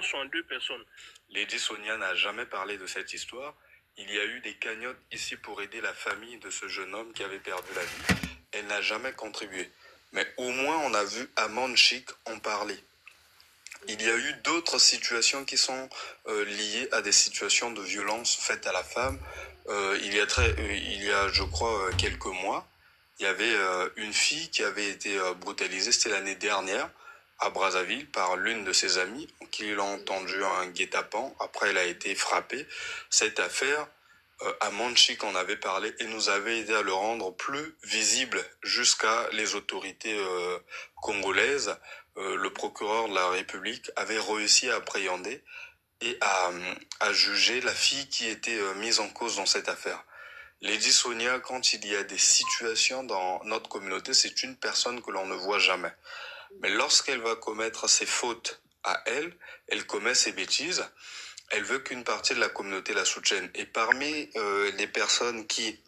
sont deux personnes. Lady Sonia n'a jamais parlé de cette histoire. Il y a eu des cagnottes ici pour aider la famille de ce jeune homme qui avait perdu la vie. Elle n'a jamais contribué. Mais au moins, on a vu Amand Chic en parler. Il y a eu d'autres situations qui sont liées à des situations de violence faites à la femme. Il y a, je crois, quelques mois, il y avait une fille qui avait été brutalisée, c'était l'année dernière, à Brazzaville, par l'une de ses amies, qui l'a entendu un guet-apens. Après, elle a été frappée. Cette affaire, Amand Chic en avait parlé et nous avait aidé à le rendre plus visible jusqu'à les autorités congolaises. Le procureur de la République avait réussi à appréhender et à juger la fille qui était mise en cause dans cette affaire. Lady Sonia, quand il y a des situations dans notre communauté, c'est une personne que l'on ne voit jamais. Mais lorsqu'elle va commettre ses fautes à elle, elle commet ses bêtises, elle veut qu'une partie de la communauté la soutienne. Et parmi les personnes qui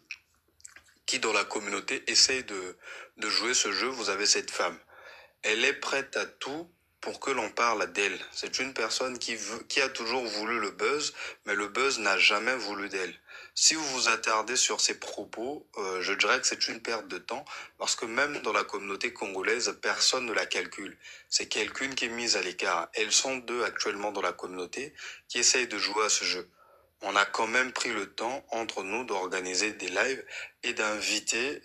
dans la communauté essayent de jouer ce jeu, vous avez cette femme. Elle est prête à tout pour que l'on parle d'elle. C'est une personne qui a toujours voulu le buzz, mais le buzz n'a jamais voulu d'elle. Si vous vous attardez sur ses propos, je dirais que c'est une perte de temps, parce que même dans la communauté congolaise, personne ne la calcule. C'est quelqu'un qui est mise à l'écart. Elles sont deux actuellement dans la communauté qui essayent de jouer à ce jeu. On a quand même pris le temps entre nous d'organiser des lives et d'inviter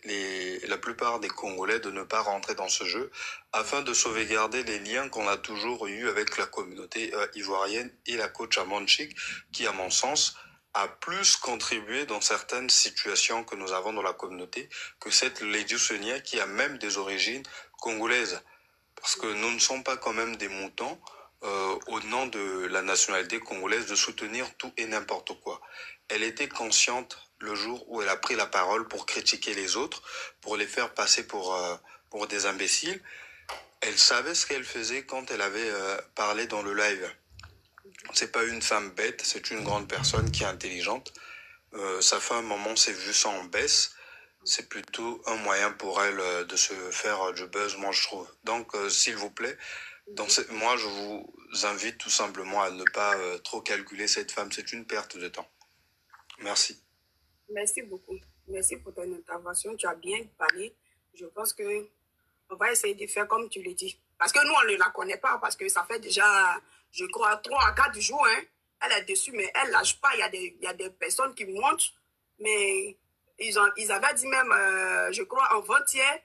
la plupart des Congolais de ne pas rentrer dans ce jeu afin de sauvegarder les liens qu'on a toujours eu avec la communauté ivoirienne et la coach Amand Chic qui, à mon sens, a plus contribué dans certaines situations que nous avons dans la communauté que cette Lady Sonia qui a même des origines congolaises. Parce que nous ne sommes pas quand même des moutons au nom de la nationalité congolaise de soutenir tout et n'importe quoi. Elle était consciente le jour où elle a pris la parole pour critiquer les autres, pour les faire passer pour des imbéciles. Elle savait ce qu'elle faisait quand elle avait parlé dans le live. C'est pas une femme bête, c'est une grande personne qui est intelligente. Ça fait un moment, ses vues sont en baisse. C'est plutôt un moyen pour elle de se faire du buzz, moi je trouve. Donc, s'il vous plaît, moi je vous invite tout simplement à ne pas trop calculer cette femme. C'est une perte de temps. Merci. Merci beaucoup. Merci pour ton intervention. Tu as bien parlé. Je pense que on va essayer de faire comme tu le dis. Parce que nous, on ne la connaît pas parce que ça fait déjà, je crois, 3 à 4 jours. Hein. Elle est dessus, mais elle ne lâche pas. Il y a des personnes qui montent, mais ils avaient dit même, je crois, avant-hier,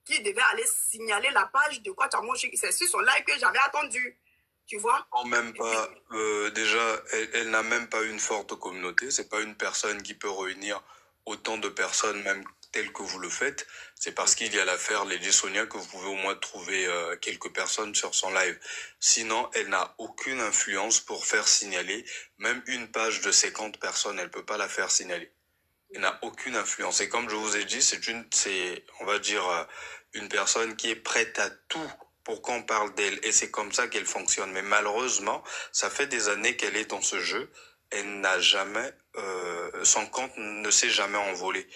qu'ils devaient aller signaler la page de Coach Amand Chic. C'est sur son live que j'avais attendu. Tu vois? Non, même pas. Déjà, elle n'a même pas une forte communauté. C'est pas une personne qui peut réunir autant de personnes, même telles que vous le faites. C'est parce qu'il y a l'affaire Lady Sonia que vous pouvez au moins trouver quelques personnes sur son live. Sinon, elle n'a aucune influence pour faire signaler. Même une page de 50 personnes, elle peut pas la faire signaler. Elle n'a aucune influence. Et comme je vous ai dit, on va dire, une personne qui est prête à tout pour qu'on parle d'elle. Et c'est comme ça qu'elle fonctionne. Mais malheureusement, ça fait des années qu'elle est dans ce jeu. Elle n'a jamais, son compte ne s'est jamais envolé.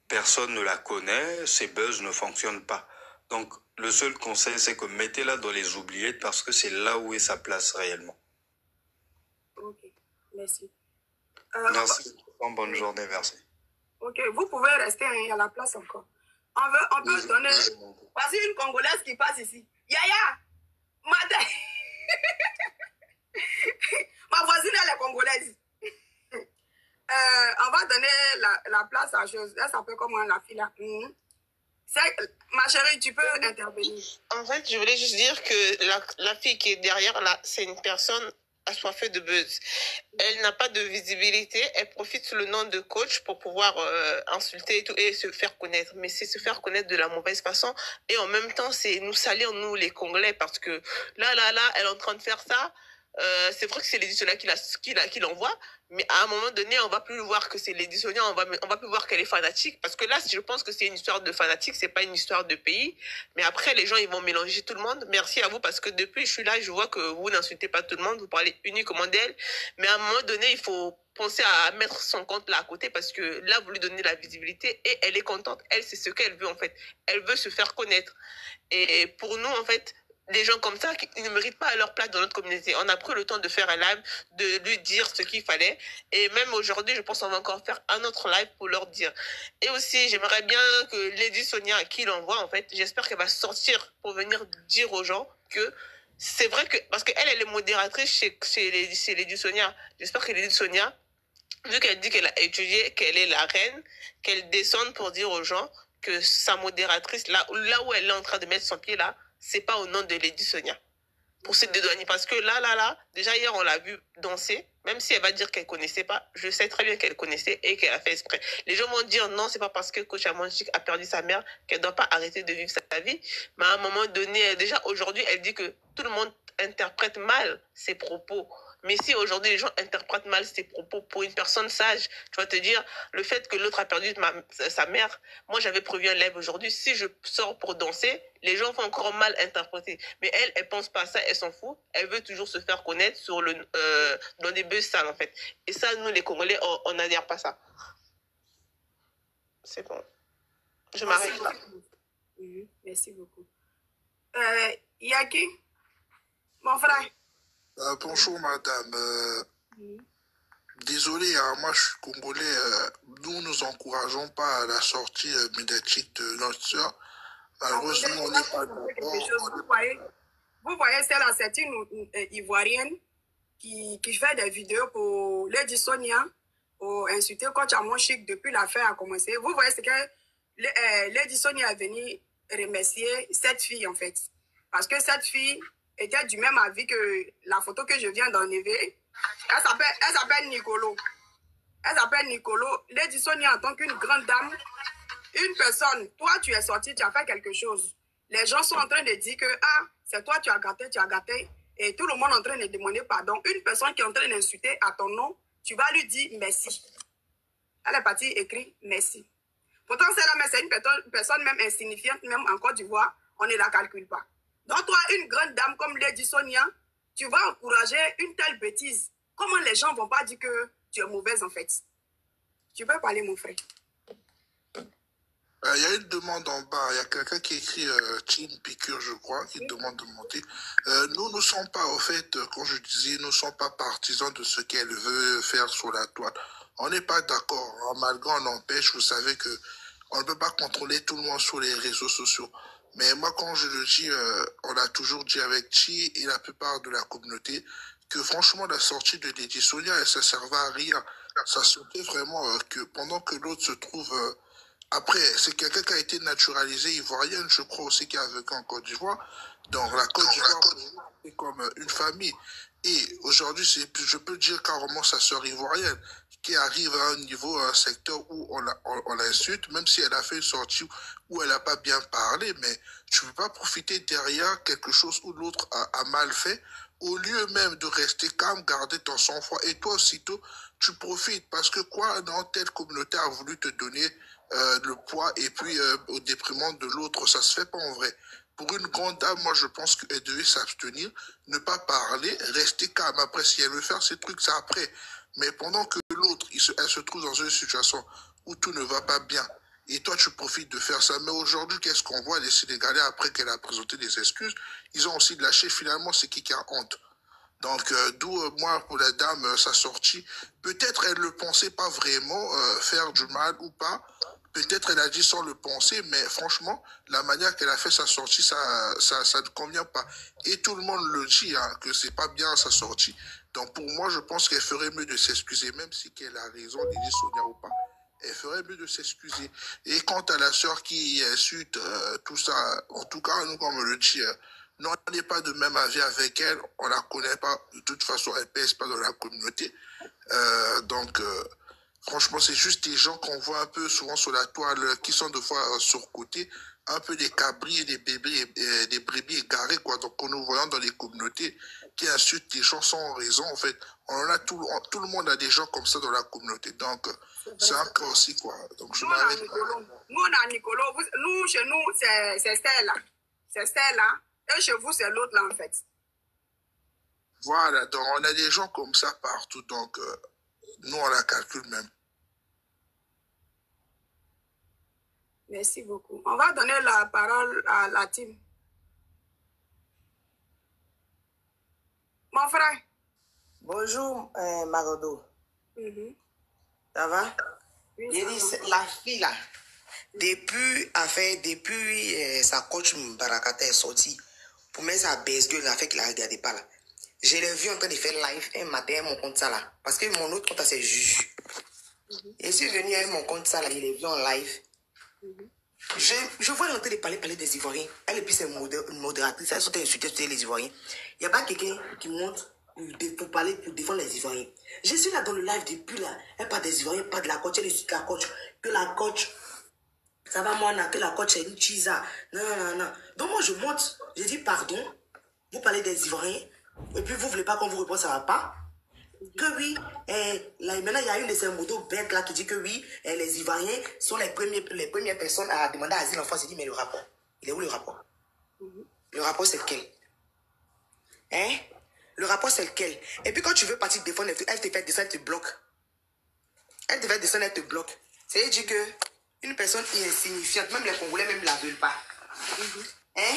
Personne ne la connaît, ses buzz ne fonctionnent pas. Donc, le seul conseil, c'est que mettez-la dans les oubliettes parce que c'est là où est sa place réellement. Ok, merci. Merci. Bonne journée, merci. Ok, vous pouvez rester, hein, il y a la place encore. On peut donner... Voici une Congolaise qui passe ici. Yaya, madame. Ma voisine, elle est congolaise. On va donner la place à chose. Elle s'appelle comment la fille là? Ma chérie, tu peux intervenir. En fait, je voulais juste dire que la fille qui est derrière là, c'est une personne assoiffée de buzz. Elle n'a pas de visibilité. Elle profite sous le nom de coach pour pouvoir insulter et tout et se faire connaître. Mais c'est se faire connaître de la mauvaise façon. Et en même temps, c'est nous salir, nous les Congolais, parce que là, elle est en train de faire ça. C'est vrai que c'est l'éditionnaire qui l'envoie, mais à un moment donné, on va plus voir que c'est l'éditionnaire, on va plus voir qu'elle est fanatique, parce que là, je pense que c'est une histoire de fanatique, c'est pas une histoire de pays, mais après, les gens, ils vont mélanger tout le monde. Merci à vous, parce que depuis, je suis là, je vois que vous n'insultez pas tout le monde, vous parlez uniquement d'elle, mais à un moment donné, il faut penser à mettre son compte là à côté, parce que là, vous lui donnez la visibilité, et elle est contente, elle, c'est ce qu'elle veut, en fait. Elle veut se faire connaître. Et pour nous, en fait, des gens comme ça qui ne méritent pas leur place dans notre communauté. On a pris le temps de faire un live, de lui dire ce qu'il fallait. Et même aujourd'hui, je pense qu'on va encore faire un autre live pour leur dire. Et aussi, j'aimerais bien que Lady Sonia, à qui l'envoie, en fait, j'espère qu'elle va sortir pour venir dire aux gens que c'est vrai que, parce qu'elle, elle est modératrice chez Lady Sonia. J'espère que Lady Sonia, vu qu'elle dit qu'elle a étudié, qu'elle est la reine, qu'elle descende pour dire aux gens que sa modératrice, là où elle est en train de mettre son pied là, c'est pas au nom de Lady Sonia. Pour se dédouaner. Parce que là, déjà hier, on l'a vu danser. Même si elle va dire qu'elle connaissait pas, je sais très bien qu'elle connaissait et qu'elle a fait exprès. Les gens vont dire non, c'est pas parce que Coach Amonchik a perdu sa mère qu'elle doit pas arrêter de vivre sa vie. Mais à un moment donné, déjà aujourd'hui, elle dit que tout le monde interprète mal ses propos. Mais si aujourd'hui les gens interprètent mal ses propos pour une personne sage, tu vas te dire, le fait que l'autre a perdu sa mère, moi j'avais prévu un live aujourd'hui, si je sors pour danser, les gens vont encore mal interpréter. Mais elle pense pas à ça, elle s'en fout, elle veut toujours se faire connaître dans des buzz sales en fait. Et ça, nous les Congolais, on n'adhère pas ça. C'est bon. Je m'arrête là. Merci beaucoup. Yaki, mon frère. Bonjour madame. Désolé, hein, moi je suis congolais. Nous nous encourageons pas à la sortie médiatique de notre soeur. Malheureusement, on n'est pas d'accord. Vous voyez, c'est une Ivoirienne qui fait des vidéos pour Lady Sonia, pour insulter Coach Amonchik depuis l'affaire a commencé. Vous voyez, c'est que Lady Sonia est venue remercier cette fille en fait. Parce que cette fille était du même avis que la photo que je viens d'enlever. Elle s'appelle Nicolo. Elle s'appelle Nicolo. Lady Sonia, en tant qu'une grande dame, une personne, toi tu es sorti, tu as fait quelque chose. Les gens sont en train de dire que c'est toi, tu as gâté, et tout le monde est en train de demander pardon. Une personne qui est en train d'insulter à ton nom, tu vas lui dire merci. Elle est partie écrire merci. Pourtant, c'est une personne même insignifiante, même en Côte d'Ivoire, on ne la calcule pas. Donc toi, une grande dame comme Lady Sonia, tu vas encourager une telle bêtise. Comment les gens ne vont pas dire que tu es mauvaise en fait? Tu peux parler, mon frère. Il y a une demande en bas. Il y a quelqu'un qui écrit Team Piqûre, je crois, qui demande de monter. Nous ne sommes pas, au fait, comme je disais, nous ne sommes pas partisans de ce qu'elle veut faire sur la toile. On n'est pas d'accord. Malgré on empêche, vous savez que on ne peut pas contrôler tout le monde sur les réseaux sociaux. Mais moi, quand je le dis, on a toujours dit avec Chi et la plupart de la communauté que franchement, la sortie de Lady Sonia, ça ne servait à rien. Ça sortait vraiment que pendant que l'autre se trouve... Après, c'est quelqu'un qui a été naturalisé ivoirienne, je crois aussi, qui a vécu en Côte d'Ivoire. Donc, la Côte d'Ivoire, c'est comme une famille. Et aujourd'hui, je peux dire carrément sa sœur ivoirienne, qui arrive à un niveau, à un secteur où on l'insulte, même si elle a fait une sortie où elle n'a pas bien parlé, mais tu ne peux pas profiter derrière quelque chose où l'autre a mal fait, au lieu même de rester calme, garder ton sang-froid. Et toi, aussitôt, tu profites. Parce que quoi, dans telle communauté a voulu te donner le poids et puis au déprimant de l'autre, ça se fait pas en vrai. Pour une grande dame, moi je pense qu'elle devait s'abstenir, ne pas parler, rester calme. Après, si elle veut faire ses trucs, c'est après. Mais pendant que l'autre, elle se trouve dans une situation où tout ne va pas bien, et toi tu profites de faire ça. Mais aujourd'hui, qu'est-ce qu'on voit? Les Sénégalais, après qu'elle a présenté des excuses, ils ont aussi lâché finalement, c'est qui a honte. Donc, d'où, moi, pour la dame, sa sortie, peut-être elle ne le pensait pas vraiment faire du mal ou pas. Peut-être elle a dit sans le penser, mais franchement, la manière qu'elle a fait sa sortie, ça ne convient pas. Et tout le monde le dit, hein, que c'est pas bien sa sortie. Donc, pour moi, je pense qu'elle ferait mieux de s'excuser, même si qu'elle a raison, Lily Sonia ou pas. Elle ferait mieux de s'excuser. Et quant à la sœur qui insulte, tout ça, en tout cas, nous, comme on le dit, non, on n'est pas de même avis avec elle, on la connaît pas, de toute façon, elle pèse pas dans la communauté. Donc, franchement, c'est juste des gens qu'on voit un peu souvent sur la toile, qui sont deux fois surcotés, un peu des cabris et des bébés, des brebis égarés, quoi. Donc, en nous voyant dans les communautés qui insultent les gens sans raison, en fait, tout le monde a des gens comme ça dans la communauté. Donc, c'est un cas aussi, quoi. Donc, je m'arrête. Nous, on a Nicolo. Nous, chez nous, c'est Stella. C'est Stella. Et chez vous, c'est l'autre là, en fait. Voilà, donc on a des gens comme ça partout, donc nous, on la calcule même. Merci beaucoup. On va donner la parole à la team. Mon frère. Bonjour, Marodo. Ça va? Oui, J'ai dit, la fille là, depuis sa coach Barakata est sortie, pour mettre sa baisse gueule, la fait qu'il la regardait pas là. Je l'ai vu en train de faire live un matin, mon compte ça là. Parce que mon autre compte, c'est Juju. Et je suis venu avec mon compte ça là, il est venu en live. Je vois l'entrée de parler des Ivoiriens. Elle et puis c'est une modératrice, elle sont insultées les Ivoiriens. Il n'y a pas quelqu'un qui monte pour parler, pour défendre les Ivoiriens. Je suis là dans le live depuis là. Elle parle des Ivoiriens, pas de la coach, elle insulte la coach. Que la coach, ça va moi, que la coach est une chisa. Non. Donc moi je monte, je dis pardon, vous parlez des Ivoiriens, et puis vous ne voulez pas qu'on vous réponde, ça va pas. Que oui, là, maintenant il y a une de ces motos bêtes là qui dit que oui, les Ivoiriens sont les premières personnes à demander asile en France. Il dit, mais le rapport, il est où le rapport? Le rapport c'est lequel? Hein? Le rapport c'est lequel? Et puis quand tu veux partir défendre, elle te fait descendre, elle te bloque. Elle te fait descendre, elle te bloque. C'est-à-dire que une personne insignifiante, même les Congolais même la veulent pas. Hein?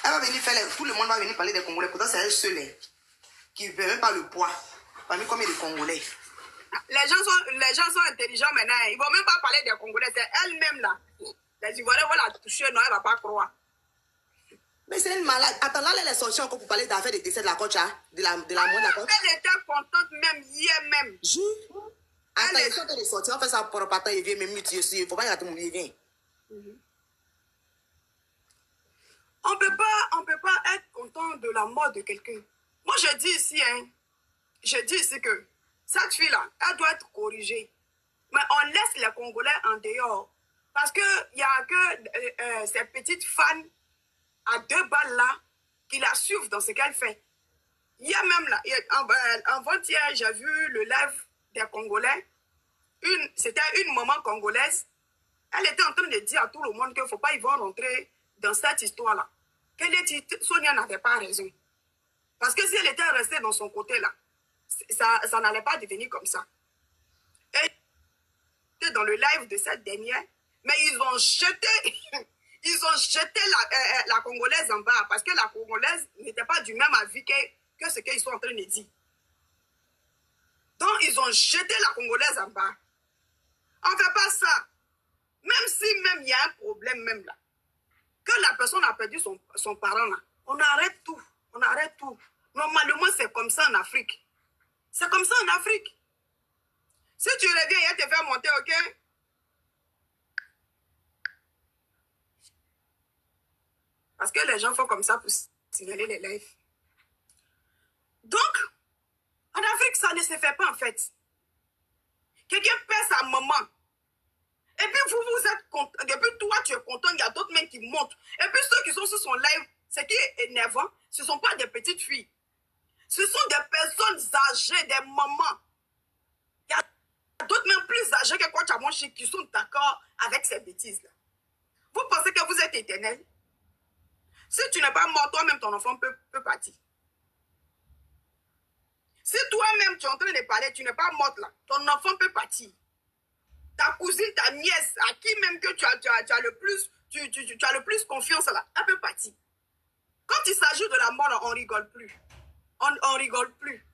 Elle va venir faire, tout le monde va venir parler des Congolais, pourtant c'est elle seule qui ne fait même pas le poids. Parmi combien de Congolais? Les gens sont intelligents maintenant. Ils ne vont même pas parler des Congolais. C'est elle-même là. Les Ivoiriens vont la toucher. Non, elle ne va pas croire. Mais c'est une malade. Attends, là, elle est sortie encore pour parler d'affaires de décès de la coach, hein? De la mort de la coach. Elle était contente même hier même. Attends, ils sont en train de sortir. On fait ça pour attendre. Il vient même mute aussi. Il ne faut pas y attendre. Il vient. On peut pas être content de la mort de quelqu'un. Moi, je dis ici, que cette fille-là, elle doit être corrigée. Mais on laisse les Congolais en dehors. Parce qu'il n'y a que ces petites fans à 2 balles là qui la suivent dans ce qu'elle fait. Il y a même là, avant-hier, j'ai vu le live des Congolais. C'était une maman congolaise. Elle était en train de dire à tout le monde qu'il ne faut pas y voir rentrer dans cette histoire-là. Sonia n'avait pas raison. Parce que si elle était restée dans son côté là, ça n'allait pas devenir comme ça. Et dans le live de cette dernière, mais ils ont jeté la Congolaise en bas parce que la Congolaise n'était pas du même avis que ce qu'ils sont en train de dire. Donc ils ont jeté la Congolaise en bas. On ne fait pas ça. Même si il y a un problème même là, que la personne a perdu son parent là, on arrête tout. On arrête tout. Normalement, c'est comme ça en Afrique. C'est comme ça en Afrique. Si tu reviens, il te fait monter, ok? Parce que les gens font comme ça pour signaler les lives. Donc, en Afrique, ça ne se fait pas en fait. Quelqu'un perd sa maman. Et puis vous êtes content. Et puis toi, tu es content, il y a d'autres mecs qui montent. Et puis ceux qui sont sur son live, ce qui est énervant, ce ne sont pas des petites filles. Ce sont des personnes âgées, des mamans. Il y a d'autres même plus âgées que Kwachamonchi qui sont d'accord avec ces bêtises-là. Vous pensez que vous êtes éternel? Si tu n'es pas mort, toi-même, ton enfant peut partir. Si toi-même, tu es en train de parler, tu n'es pas morte là, ton enfant peut partir. Ta cousine, ta nièce, à qui même que tu as le plus confiance là, elle peut partir. Quand il s'agit de la mort, là, on ne rigole plus. On rigole plus.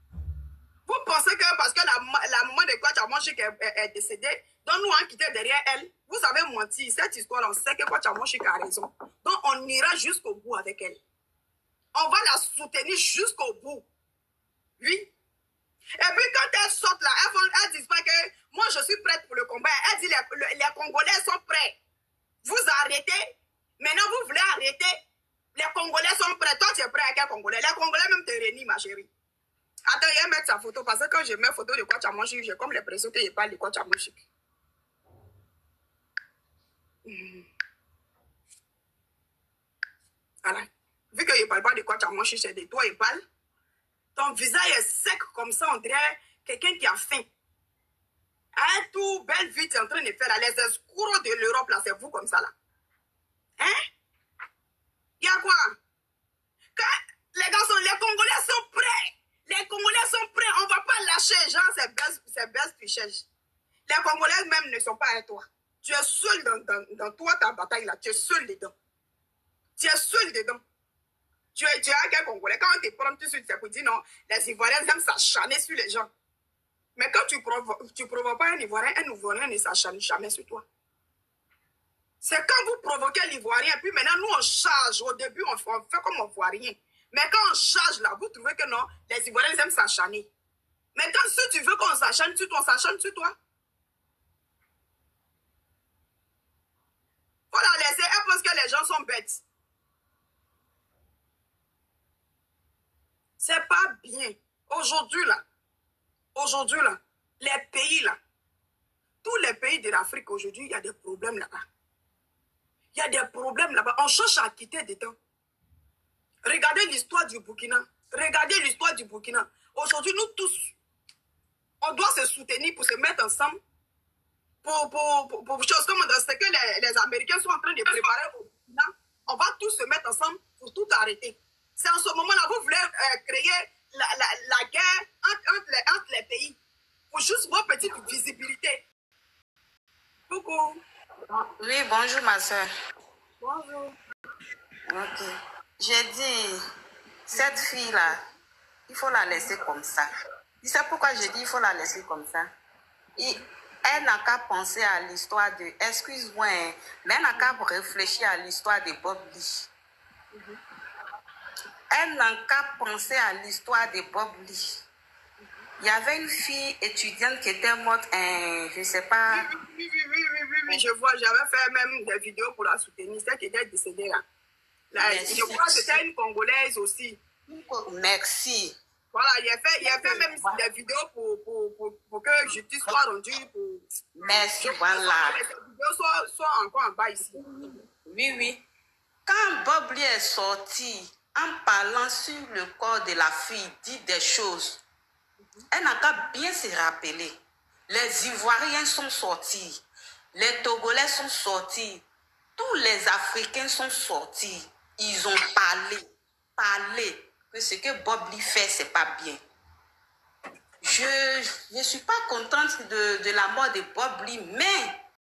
Vous pensez que parce que la maman de Kwachamonchi est décédée, donc nous on quitté derrière elle, vous avez menti. Cette histoire-là, on sait que Kwachamonchi a raison. Donc on ira jusqu'au bout avec elle. On va la soutenir jusqu'au bout. Oui. Et puis quand elle sort là, elle ne dit pas que moi je suis prête pour le combat. Elle dit les Congolais sont prêts. Vous arrêtez. Maintenant vous voulez arrêter. Les Congolais sont prêts. Toi tu es prêt avec un Congolais. Les Congolais même te renient, ma chérie. Attends, il va mettre sa photo parce que quand je mets photo de Kwachamonchi, j'ai comme l'impression qu'il parle de Kwachamonchi. Voilà. Vu qu'il ne parle pas de Kwachamonchi, c'est de toi il parle. Ton visage est sec comme ça, on dirait quelqu'un qui a faim. Hein, tout belle vie, tu es en train de faire là. Les escrocs de l'Europe, là, c'est vous comme ça, là. Hein? Il y a quoi? Les garçons, les Congolais sont prêts. Les Congolais sont prêts. On ne va pas lâcher, genre, ces belles fichèges. Les Congolais même ne sont pas avec toi. Tu es seul dans toi, ta bataille, là. Tu es seul dedans. Tu es seul dedans. Tu as quelqu'un Congolais, quand on te prend tout de suite, c'est pour dire non, les Ivoiriens aiment s'acharner sur les gens. Mais quand tu provoques pas un Ivoirien ne s'acharne jamais sur toi. C'est quand vous provoquez l'Ivoirien, puis maintenant nous on charge. Au début, on fait comme on voit rien. Mais quand on charge là, vous trouvez que non, les Ivoiriens aiment s'acharner. Mais quand si tu veux qu'on s'acharne sur toi, on s'acharne sur toi. Faut la laisser, elle pense que les gens sont bêtes. C'est pas bien. Aujourd'hui là, les pays là, tous les pays de l'Afrique aujourd'hui, il y a des problèmes là-bas. Il y a des problèmes là-bas. On cherche à quitter dedans. Regardez l'histoire du Burkina. Aujourd'hui, nous tous, on doit se soutenir pour se mettre ensemble pour choses comme ce que les Américains sont en train de préparer au Burkina. On va tous se mettre ensemble pour tout arrêter. C'est en ce moment-là, vous voulez créer la guerre entre les pays pour juste vos petites visibilités. Coucou. Oui, bonjour ma soeur. Bonjour. Ok. J'ai dit, cette fille-là, il faut la laisser comme ça. Tu sais pourquoi je dis il faut la laisser comme ça? Elle n'a qu'à penser à l'histoire de... Excuse-moi, mais elle n'a qu'à réfléchir à l'histoire de Bob Lee. Elle n'a qu'à penser à l'histoire de Bob Lee. Il y avait une fille étudiante qui était morte, je ne sais pas... Oui, je vois. J'avais fait même des vidéos pour la soutenir. Celle qui était décédée là. Je crois que c'était une Congolaise aussi. Merci. Voilà, il a fait même des vidéos pour que justice soit rendue. Merci, voilà. Les vidéos soient encore en bas ici. Oui. Quand Bob Lee est sorti, en parlant sur le corps de la fille, dit des choses, elle n'a qu'à bien se rappeler. Les Ivoiriens sont sortis, les Togolais sont sortis, tous les Africains sont sortis. Ils ont parlé que ce que Bob Lee fait, c'est pas bien. Je ne suis pas contente de la mort de Bob Lee, mais